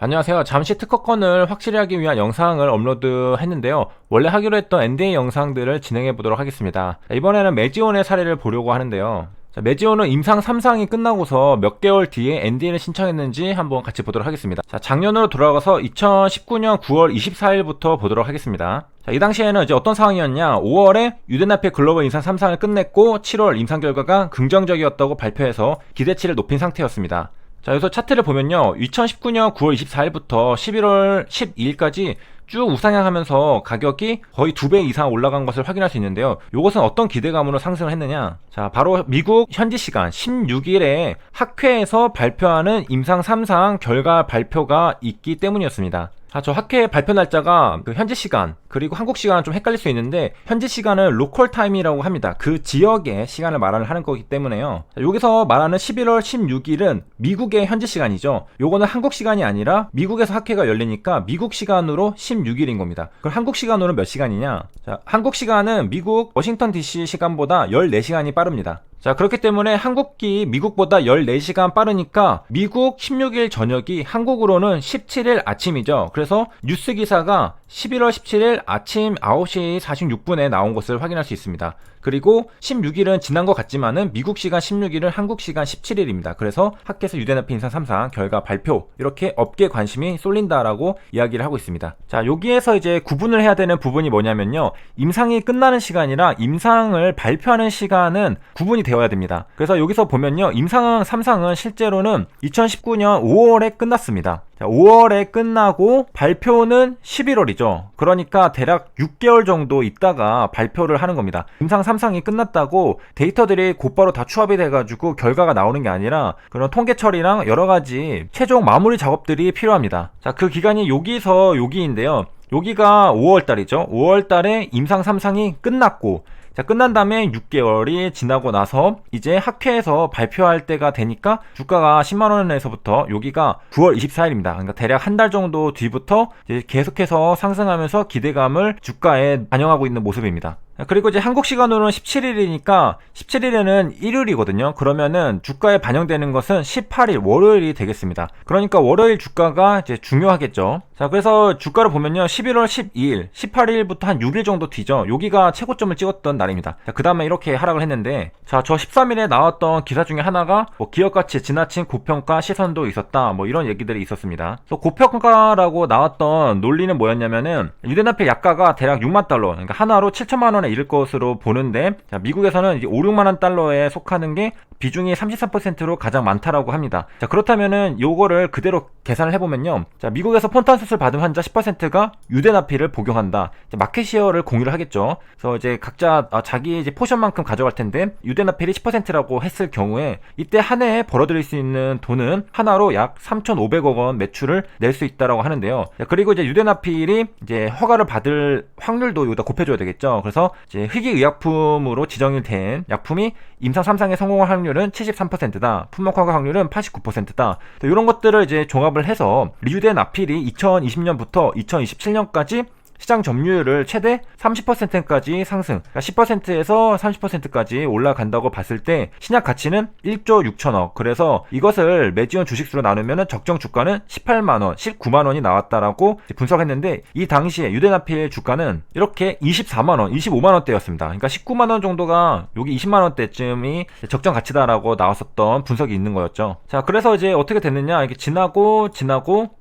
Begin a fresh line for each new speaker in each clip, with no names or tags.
안녕하세요. 잠시 특허권을 확실히 하기 위한 영상을 업로드 했는데요. 원래 하기로 했던 NDA 영상들을 진행해 보도록 하겠습니다. 이번에는 매지온의 사례를 보려고 하는데요. 매지온은 임상 3상이 끝나고서 몇 개월 뒤에 NDA를 신청했는지 한번 같이 보도록 하겠습니다. 작년으로 돌아가서 2019년 9월 24일부터 보도록 하겠습니다. 이 당시에는 이제 어떤 상황이었냐, 5월에 유데나필 글로벌 임상 3상을 끝냈고 7월 임상 결과가 긍정적이었다고 발표해서 기대치를 높인 상태였습니다. 자, 여기서 차트를 보면요, 2019년 9월 24일부터 11월 12일까지 쭉 우상향하면서 가격이 거의 2배 이상 올라간 것을 확인할 수 있는데요. 이것은 어떤 기대감으로 상승을 했느냐, 자, 바로 미국 현지 시간 16일에 학회에서 발표하는 임상 3상 결과 발표가 있기 때문이었습니다. 저 학회 발표 날짜가 현지 시간 그리고 한국 시간은 좀 헷갈릴 수 있는데, 현지 시간은 로컬 타임이라고 합니다. 그 지역의 시간을 말을 하는 거기 때문에요. 여기서 말하는 11월 16일은 미국의 현지 시간이죠. 요거는 한국 시간이 아니라 미국에서 학회가 열리니까 미국 시간으로 16일인 겁니다. 그럼 한국 시간으로는 몇 시간이냐? 자, 한국 시간은 미국 워싱턴 DC 시간보다 14시간이 빠릅니다. 자, 그렇기 때문에 한국이 미국보다 14시간 빠르니까 미국 16일 저녁이 한국으로는 17일 아침이죠. 그래서 뉴스 기사가 11월 17일 아침 9시 46분에 나온 것을 확인할 수 있습니다. 그리고 16일은 지난 것 같지만은 미국 시간 16일은 한국 시간 17일입니다. 그래서 학회에서 유데나필 임상 3상 결과 발표, 이렇게 업계 관심이 쏠린다라고 이야기를 하고 있습니다. 자, 여기에서 이제 구분을 해야 되는 부분이 뭐냐면요, 임상이 끝나는 시간이랑 임상을 발표하는 시간은 구분이 되어야 됩니다. 그래서 여기서 보면요, 임상 3상은 실제로는 2019년 5월에 끝났습니다. 자, 5월에 끝나고 발표는 11월이죠. 그러니까 대략 6개월 정도 있다가 발표를 하는 겁니다. 임상 3상이 끝났다고 데이터들이 곧바로 다 추합이 돼가지고 결과가 나오는 게 아니라 그런 통계 처리랑 여러가지 최종 마무리 작업들이 필요합니다. 자, 그 기간이 여기서 여기인데요. 여기가 5월달이죠. 5월달에 임상 3상이 끝났고, 자, 끝난 다음에 6개월이 지나고 나서 이제 학회에서 발표할 때가 되니까 주가가 10만원에서부터 여기가 9월 24일입니다. 그러니까 대략 한 달 정도 뒤부터 이제 계속해서 상승하면서 기대감을 주가에 반영하고 있는 모습입니다. 그리고 이제 한국 시간으로는 17일이니까 17일에는 일요일이거든요. 그러면은 주가에 반영되는 것은 18일 월요일이 되겠습니다. 그러니까 월요일 주가가 이제 중요하겠죠. 자, 그래서 주가를 보면요, 11월 12일, 18일부터 한 6일 정도 뒤죠. 여기가 최고점을 찍었던 날입니다. 그 다음에 이렇게 하락을 했는데, 자, 저 13일에 나왔던 기사 중에 하나가 뭐 기업가치 지나친 고평가 시선도 있었다, 뭐 이런 얘기들이 있었습니다. 그래서 고평가라고 나왔던 논리는 뭐였냐면은 유데나필 약가가 대략 6만 달러, 그러니까 하나로 7천만 원에 이를 것으로 보는데, 자, 미국에서는 이제 5, 6만원 달러에 속하는 게 비중이 33%로 가장 많다라고 합니다. 자, 그렇다면은 요거를 그대로 계산을 해보면요, 자, 미국에서 폰탄 수술 받은 환자 10%가 유데나필을 복용한다. 마켓시어를 공유를 하겠죠. 그래서 이제 각자 자기 이제 포션만큼 가져갈 텐데, 유데나필이 10%라고 했을 경우에 이때 한 해에 벌어들일 수 있는 돈은 하나로 약 3,500억 원 매출을 낼 수 있다라고 하는데요. 자, 그리고 이제 유데나필이 이제 허가를 받을 확률도 여기다 곱해줘야 되겠죠. 그래서 이제 희귀의약품으로 지정이 된 약품이 임상 3상에 성공할 확률은 73%다. 품목 허가 확률은 89%다. 이런 것들을 이제 종합을 해서 유데나필이 2020년부터 2027년까지 시장 점유율을 최대 30%까지 상승, 그러니까 10%에서 30%까지 올라간다고 봤을 때 신약 가치는 1조 6천억. 그래서 이것을 매지온 주식수로 나누면 적정 주가는 18만원, 19만원이 나왔다라고 분석했는데, 이 당시에 유데나필 주가는 이렇게 24만원, 25만원대였습니다. 그러니까 19만원 정도가 여기 20만원대쯤이 적정 가치다라고 나왔었던 분석이 있는 거였죠. 자, 그래서 이제 어떻게 됐느냐, 이게 지나고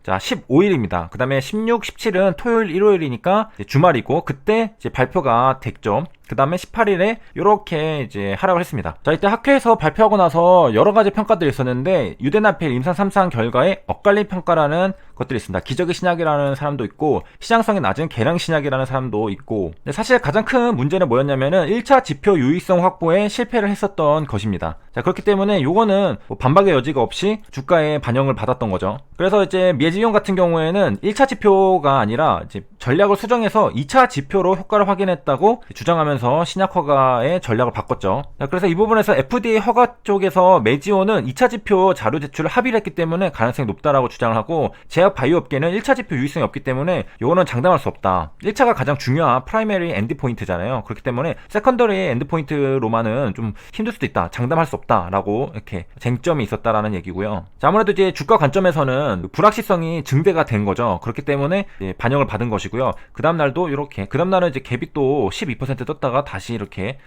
자, 15일입니다. 그 다음에 16, 17은 토요일, 일요일이니까 주말이고, 그때 이제 발표가 됐죠. 그 다음에 18일에 이렇게 이제 하락을 했습니다. 자, 이때 학회에서 발표하고 나서 여러 가지 평가들이 있었는데, 유데나필 임상 3상 결과에 엇갈린 평가라는 것들이 있습니다. 기적의 신약이라는 사람도 있고, 시장성이 낮은 개량 신약이라는 사람도 있고, 근데 사실 가장 큰 문제는 뭐였냐면은 1차 지표 유의성 확보에 실패를 했었던 것입니다. 자, 그렇기 때문에 요거는 뭐 반박의 여지가 없이 주가에 반영을 받았던 거죠. 그래서 이제 매지온 같은 경우에는 1차 지표가 아니라 이제 전략을 수정해서 2차 지표로 효과를 확인했다고 주장하면서 올리면서 신약 허가의 전략을 바꿨죠. 자, 그래서 이 부분에서 FDA 허가 쪽에서 메지오는 2차 지표 자료 제출을 합의를 했기 때문에 가능성이 높다라고 주장을 하고, 제약 바이오 업계는 1차 지표 유의성이 없기 때문에 이거는 장담할 수 없다. 1차가 가장 중요한 프라이머리 엔드 포인트잖아요. 그렇기 때문에 세컨더리 엔드 포인트로만은 좀 힘들 수도 있다. 장담할 수 없다라고 이렇게 쟁점이 있었다라는 얘기고요. 자, 아무래도 이제 주가 관점에서는 불확실성이 증대가 된 거죠. 그렇기 때문에 반영을 받은 것이고요. 그 다음 날도 이렇게, 그 다음 날은 이제 갭이 또 12% 떴다가 다시 이렇게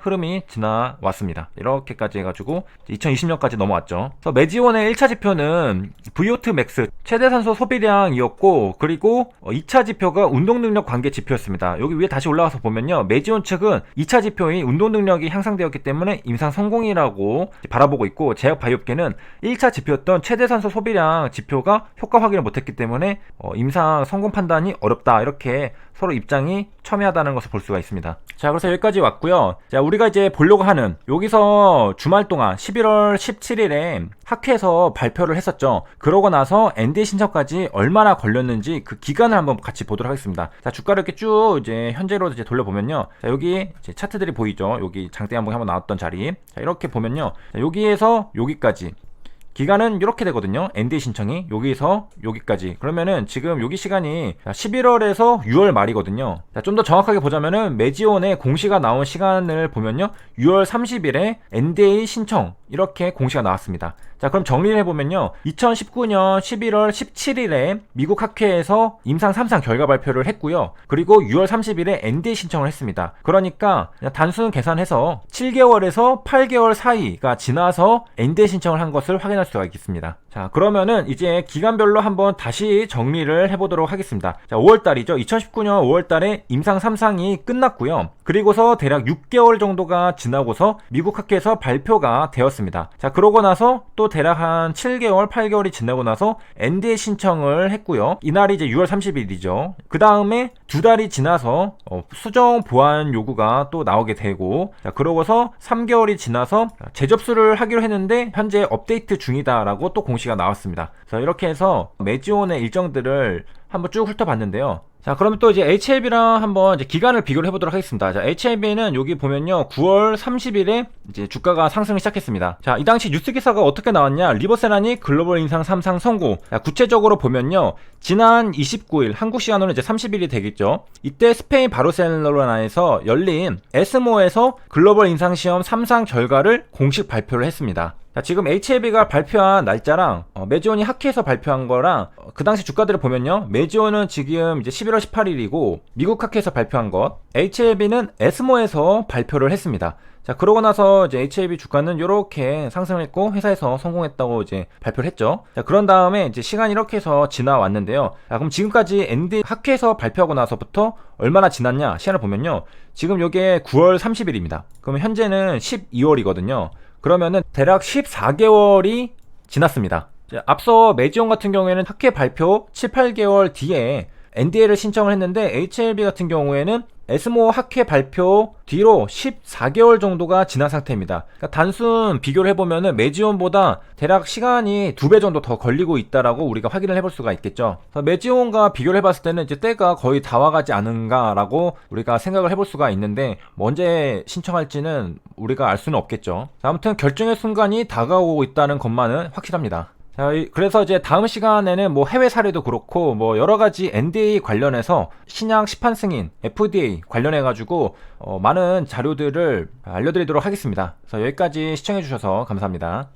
흐름이 지나왔습니다. 이렇게까지 해가지고 2020년까지 넘어왔죠. 그래서 메지온의 1차 지표는 VO2 맥스 최대 산소 소비량이었고, 그리고 2차 지표가 운동 능력 관계 지표였습니다. 여기 위에 다시 올라가서 보면요, 메지온 측은 2차 지표인 운동 능력이 향상되었기 때문에 임상 성공이라고 바라보고 있고, 제약 바이오업계는 1차 지표였던 최대 산소 소비량 지표가 효과 확인을 못했기 때문에 임상 성공 판단이 어렵다, 이렇게 서로 입장이 첨예하다는 것을 볼 수가 있습니다. 자, 그래서 여기까지 왔고요. 자, 우리가 이제 보려고 하는, 여기서 주말 동안 11월 17일에 학회에서 발표를 했었죠. 그러고 나서 NDA 신청까지 얼마나 걸렸는지 그 기간을 한번 같이 보도록 하겠습니다. 자, 주가를 이렇게 쭉 이제 현재로 이제 돌려보면요. 자, 여기 이제 차트들이 보이죠. 여기 장대 한번 나왔던 자리. 자, 이렇게 보면요. 자, 여기에서 여기까지 기간은 이렇게 되거든요. NDA 신청이 여기서 여기까지. 그러면은 지금 여기 시간이 11월에서 6월 말이거든요. 좀 더 정확하게 보자면은 메지온의 공시가 나온 시간을 보면요, 6월 30일에 NDA 신청 이렇게 공시가 나왔습니다. 자, 그럼 정리를 해보면요, 2019년 11월 17일에 미국 학회에서 임상 3상 결과 발표를 했고요. 그리고 6월 30일에 NDA 신청을 했습니다. 그러니까 단순 계산해서 7개월에서 8개월 사이가 지나서 NDA 신청을 한 것을 확인할 수가 있겠습니다. 자, 그러면은 이제 기간별로 한번 다시 정리를 해보도록 하겠습니다. 자, 5월달이죠. 2019년 5월달에 임상 3상이 끝났고요. 그리고서 대략 6개월 정도가 지나고서 미국 학회에서 발표가 되었습니다. 자, 그러고 나서 또 대략 한 7개월, 8개월이 지나고 나서 NDA 신청을 했고요. 이날이 이제 6월 30일이죠. 그 다음에 2달이 지나서 수정 보완 요구가 또 나오게 되고, 자, 그러고서 3개월이 지나서 재접수를 하기로 했는데 현재 업데이트 중이다라고 또 공시가 나왔습니다. 그래서 이렇게 해서 메지온의 일정들을 한번 쭉 훑어봤는데요. 자, 그러면 또 이제 HLB랑 한번 이제 기간을 비교를 해보도록 하겠습니다. 자, HLB는 여기 보면요, 9월 30일에 이제 주가가 상승을 시작했습니다. 자, 이 당시 뉴스 기사가 어떻게 나왔냐? 리버세란이 글로벌 인상 3상 선고. 자, 구체적으로 보면요, 지난 29일, 한국 시간으로 이제 30일이 되겠죠. 이때 스페인 바르셀로나에서 열린 에스모에서 글로벌 인상 시험 3상 결과를 공식 발표를 했습니다. 자, 지금 HLB가 발표한 날짜랑 메지온이 학회에서 발표한 거랑 그 당시 주가들을 보면요, 메지온은 지금 이제 11월 18일이고 미국 학회에서 발표한 것, HLB는 에스모에서 발표를 했습니다. 자, 그러고 나서 이제 HLB 주가는 이렇게 상승했고 회사에서 성공했다고 이제 발표를 했죠. 자, 그런 다음에 이제 시간이 이렇게 해서 지나왔는데요. 자, 그럼 지금까지 ND 학회에서 발표하고 나서부터 얼마나 지났냐? 시간을 보면요, 지금 요게 9월 30일입니다. 그러면 현재는 12월이거든요. 그러면은 대략 14개월이 지났습니다. 앞서 메지온 같은 경우에는 학회 발표 7, 8개월 뒤에 NDA를 신청을 했는데, HLB 같은 경우에는 에스모 학회 발표 뒤로 14개월 정도가 지난 상태입니다. 그러니까 단순 비교를 해보면은 메지온보다 대략 시간이 2배 정도 더 걸리고 있다라고 우리가 확인을 해볼 수가 있겠죠. 메지온과 비교를 해봤을 때는 이제 때가 거의 다 와가지 않은가라고 우리가 생각을 해볼 수가 있는데, 언제 신청할지는 우리가 알 수는 없겠죠. 아무튼 결정의 순간이 다가오고 있다는 것만은 확실합니다. 자, 그래서 이제 다음 시간에는 뭐 해외 사례도 그렇고 뭐 여러가지 NDA 관련해서 신약 시판 승인, FDA 관련해가지고 많은 자료들을 알려드리도록 하겠습니다. 그래서 여기까지 시청해주셔서 감사합니다.